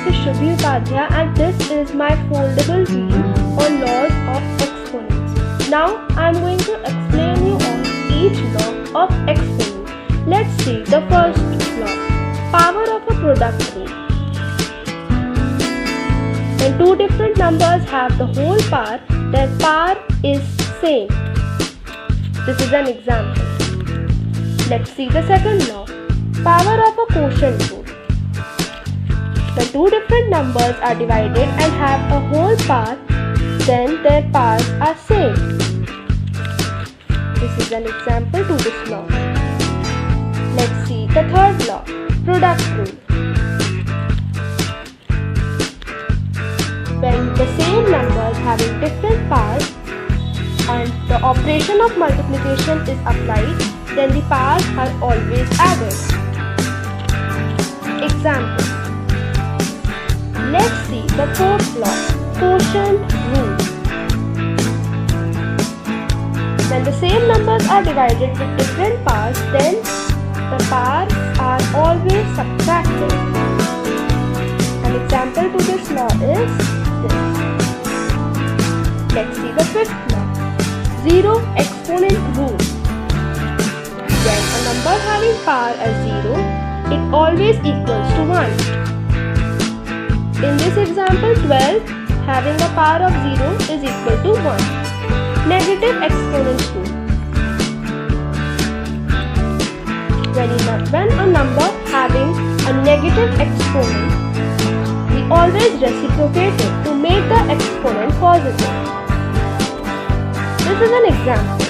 is Subhi and this is my foldable wheel on laws of exponents. Now I am going to explain you on each law of exponent. Let's see the first law. Power of a product rule. When two different numbers have the whole power, their power is same. This is an example. Let's see the second law. Power of a quotient rule. When two different numbers are divided and have a whole power, then their powers are same. This is an example to this law. Let's see the third law. Product rule. When the same numbers having different powers and the operation of multiplication is applied, then the powers are always added. Example. Let's see the fourth law, quotient rule. When the same numbers are divided with different powers, then the powers are always subtracted. An example to this law is this. Let's see the fifth law, zero exponent rule. When a number having power as 0, it always equals to 1. In this example, 12 having a power of 0 is equal to 1. Negative exponent rule. When a number having a negative exponent, we always reciprocate it to make the exponent positive. This is an example.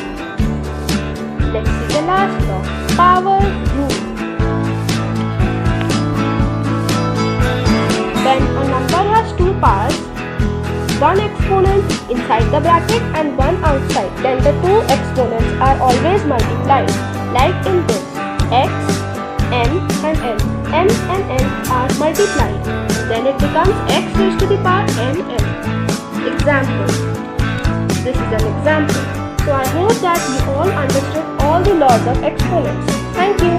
Let's see the last law, power rule. When a number has two powers, one exponent inside the bracket and one outside, then the two exponents are always multiplied. Like in this, x, m and n. M and n are multiplied. Then it becomes x raised to the power mn. Example. This is an example. So I hope that you all understood all the laws of exponents. Thank you.